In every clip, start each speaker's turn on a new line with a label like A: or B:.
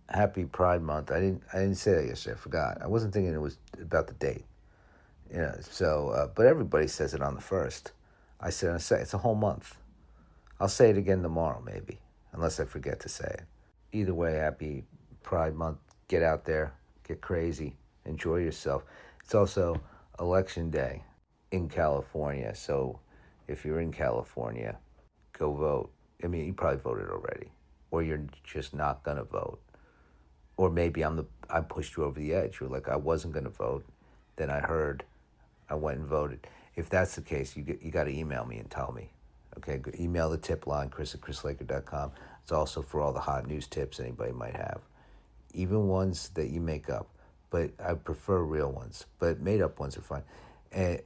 A: Happy Pride Month. I didn't say that yesterday. I forgot. I wasn't thinking it was about the date. But everybody says it on the first. I said on the second. It's a whole month. I'll say it again tomorrow, maybe, unless I forget to say it. Either way, happy Pride Month. Get out there, get crazy, enjoy yourself. It's also Election Day in California. So if you're in California, go vote. I mean, you probably voted already, or you're just not gonna vote, or maybe I pushed you over the edge. You're like, I wasn't gonna vote, then I heard, I went and voted. If that's the case, you got to email me and tell me. Okay, email the tip line, chris@chrislaker.com. It's also for all the hot news tips anybody might have, even ones that you make up. But I prefer real ones. But made up ones are fine, and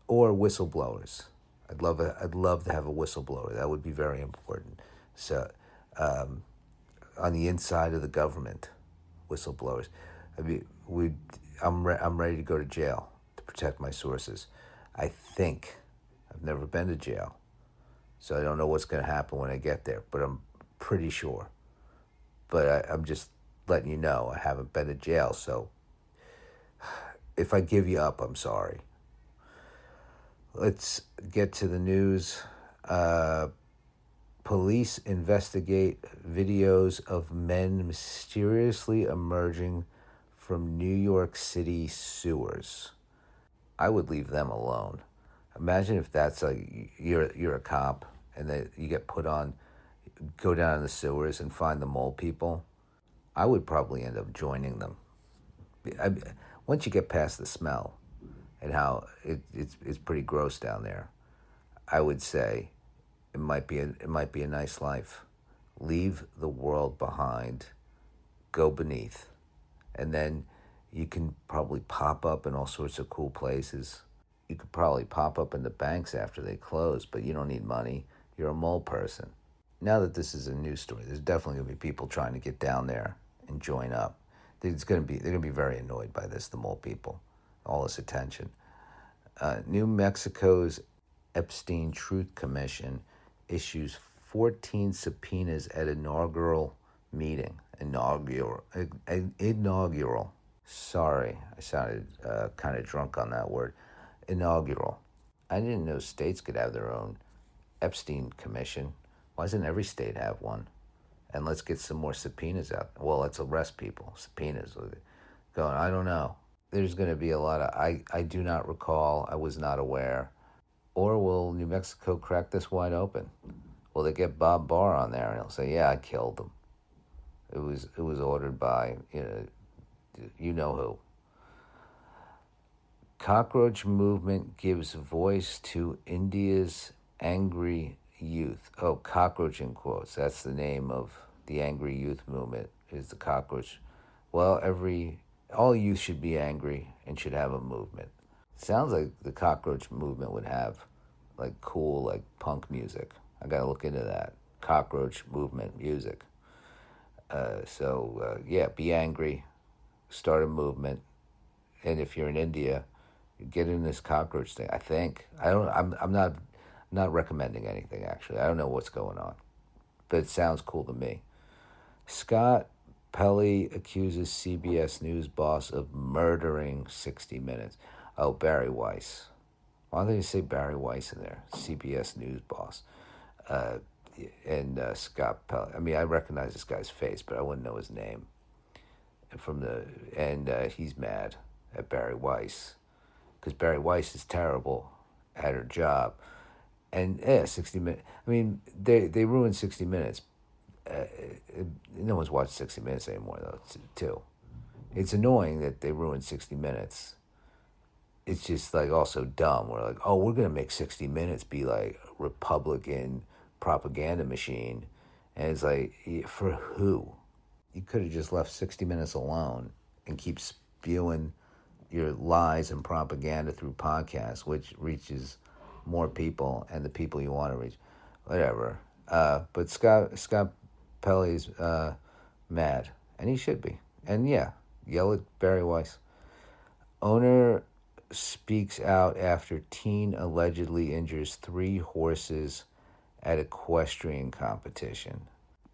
A: or whistleblowers. I'd love to have a whistleblower. That would be very important. So, on the inside of the government, whistleblowers. I mean, I'm ready to go to jail to protect my sources. I think I've never been to jail, so I don't know what's going to happen when I get there. But I'm pretty sure. But I'm just letting you know I haven't been to jail. So if I give you up, I'm sorry. Let's get to the news. Police investigate videos of men mysteriously emerging from New York City sewers. I would leave them alone. Imagine if that's like you're a cop and that you get put on, go down in the sewers and find the mole people. I would probably end up joining them. I, Once you get past the smell and how it's pretty gross down there, I would say it might be a nice life. Leave the world behind, go beneath, and then you can probably pop up in all sorts of cool places. You could probably pop up in the banks after they close, but you don't need money. You're a mole person. Now that this is a news story, there's definitely gonna be people trying to get down there and join up. They're gonna be very annoyed by this. The mole people, all this attention. New Mexico's Epstein Truth Commission issues 14 subpoenas at inaugural meeting. Inaugural. Sorry, I sounded kind of drunk on that word. Inaugural. I didn't know states could have their own Epstein Commission. Why doesn't every state have one? And let's get some more subpoenas out. Well, let's arrest people. Subpoenas. Going, I don't know. There's going to be a lot of, I do not recall, I was not aware. Or will New Mexico crack this wide open? Will they get Bob Barr on there and he'll say, yeah, I killed him. It was ordered by, you know who. Cockroach movement gives voice to India's angry youth. Oh, cockroach in quotes. That's the name of the angry youth movement, is the cockroach. Well, all youth should be angry and should have a movement. Sounds like the cockroach movement would have like cool like punk music. I gotta look into that. Cockroach movement music. Yeah, be angry, start a movement, and if you're in India, get in this cockroach thing. I think I don't. I'm not recommending anything actually. I don't know what's going on, but it sounds cool to me. Scott Pelley accuses CBS News boss of murdering 60 Minutes. Oh, Barry Weiss. Why don't they say Barry Weiss in there? CBS News boss. And Scott Pelley. I mean, I recognize this guy's face, but I wouldn't know his name. He's mad at Barry Weiss because Barry Weiss is terrible at her job. And 60 Minutes. I mean, they ruined 60 Minutes. No one's watched 60 Minutes anymore, though, too. It's annoying that they ruined 60 Minutes. It's just like also dumb. We're like, oh, we're going to make 60 Minutes be like a Republican propaganda machine. And it's like, for who? You could have just left 60 Minutes alone and keep spewing your lies and propaganda through podcasts, which reaches more people and the people you want to reach. Whatever. But Scott Pelley's mad, and he should be. And yeah, yell at Barry Weiss. Owner speaks out after teen allegedly injures 3 horses at equestrian competition.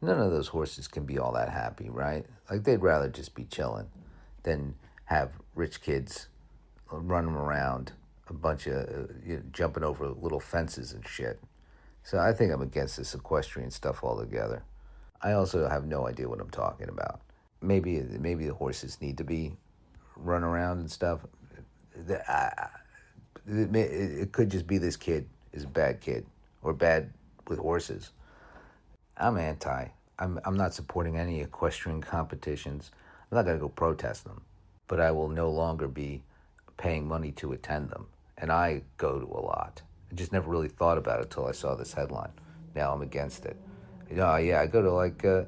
A: None of those horses can be all that happy, right? Like they'd rather just be chilling than have rich kids run them around a bunch of jumping over little fences and shit. So I think I'm against this equestrian stuff altogether. I also have no idea what I'm talking about. Maybe the horses need to be run around and stuff. It could just be this kid is a bad kid or bad with horses. I'm anti. I'm not supporting any equestrian competitions. I'm not going to go protest them, but I will no longer be paying money to attend them. And I go to a lot. I just never really thought about it until I saw this headline. Now I'm against it. Yeah, I go to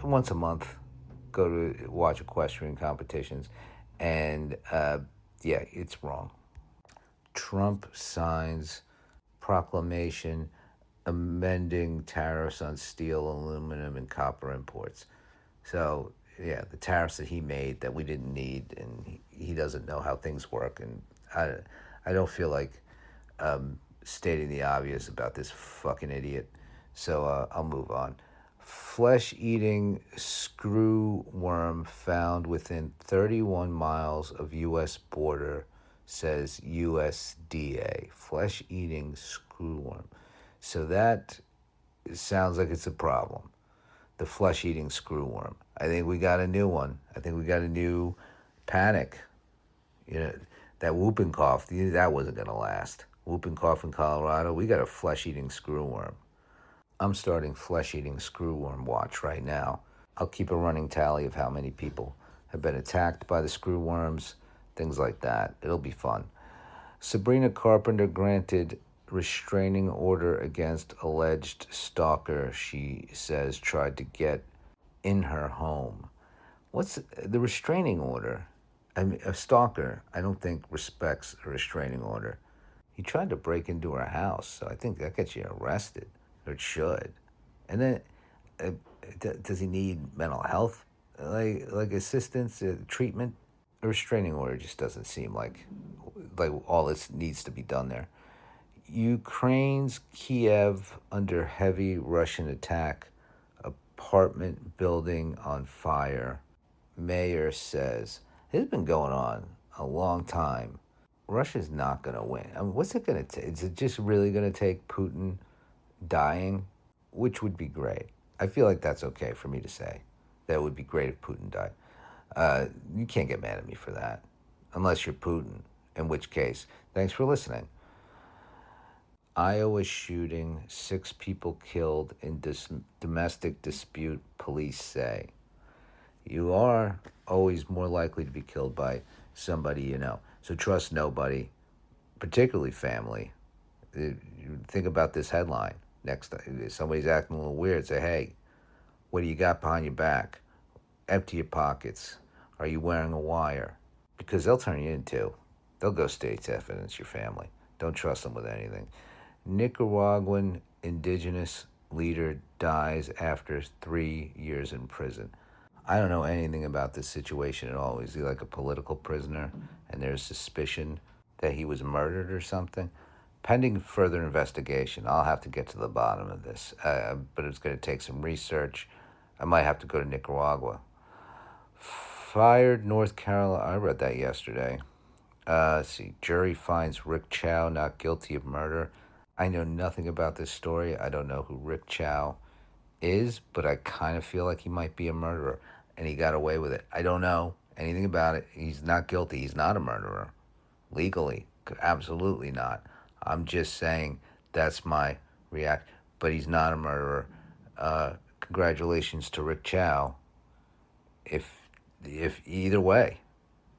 A: once a month, go to watch equestrian competitions, and yeah, it's wrong. Trump signs proclamation amending tariffs on steel, aluminum, and copper imports. So, yeah, the tariffs that he made that we didn't need, and he doesn't know how things work. And I don't feel like stating the obvious about this fucking idiot. So I'll move on. Flesh eating screw worm found within 31 miles of U.S. border, says USDA. Flesh eating screw worm. So that sounds like it's a problem. The flesh eating screw worm. I think we got a new one. I think we got a new panic. You know, that whooping cough, that wasn't going to last. Whooping cough in Colorado, we got a flesh eating screw worm. I'm starting flesh eating screw worm watch right now. I'll keep a running tally of how many people have been attacked by the screw worms, things like that. It'll be fun. Sabrina Carpenter granted restraining order against alleged stalker she says tried to get in her home. What's the restraining order? I mean, a stalker, I don't think respects a restraining order. He tried to break into her house, so I think that gets you arrested, or it should. And then, uh, does he need mental health, like assistance, treatment? A restraining order just doesn't seem like all this needs to be done there. Ukraine's Kiev under heavy Russian attack, apartment building on fire. Mayor says it's been going on a long time. Russia's not going to win. I mean, what's it going to take? Is it just really going to take Putin dying? Which would be great. I feel like that's okay for me to say. That would be great if Putin died. You can't get mad at me for that. Unless you're Putin, in which case, thanks for listening. Iowa shooting, 6 people killed in domestic dispute, police say. You are always more likely to be killed by somebody you know. So trust nobody, particularly family. Think about this headline. Next time, if somebody's acting a little weird, say, hey, what do you got behind your back? Empty your pockets. Are you wearing a wire? Because they'll turn you in too. They'll go state's evidence, your family. Don't trust them with anything. Nicaraguan indigenous leader dies after 3 years in prison. I don't know anything about this situation at all. Is he like a political prisoner and there's suspicion that he was murdered or something? Pending further investigation, I'll have to get to the bottom of this. But it's going to take some research. I might have to go to Nicaragua. Fired North Carolina. I read that yesterday. Let's see. Jury finds Rick Chow not guilty of murder. I know nothing about this story. I don't know who Rick Chow is, but I kind of feel like he might be a murderer, and he got away with it. I don't know anything about it. He's not guilty. He's not a murderer. Legally, absolutely not. I'm just saying that's my reaction. But he's not a murderer. Congratulations to Rick Chow. If either way,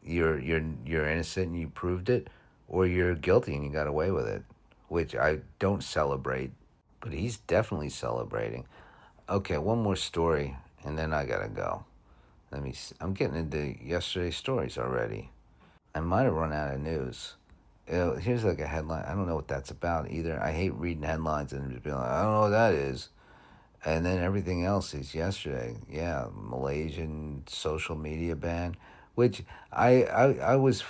A: you're innocent and you proved it, or you're guilty and you got away with it, which I don't celebrate, but he's definitely celebrating. Okay, one more story, and then I gotta go. Let me see. I'm getting into yesterday's stories already. I might have run out of news. Here's like a headline. I don't know what that's about either. I hate reading headlines and just being like, I don't know what that is. And then everything else is yesterday. Yeah, Malaysian social media ban, which I was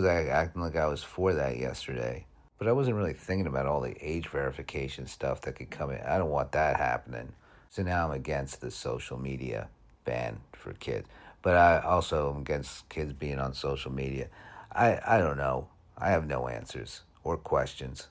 A: acting like I was for that yesterday. But I wasn't really thinking about all the age verification stuff that could come in. I don't want that happening. So now I'm against the social media ban for kids. But I also am against kids being on social media. I don't know. I have no answers or questions.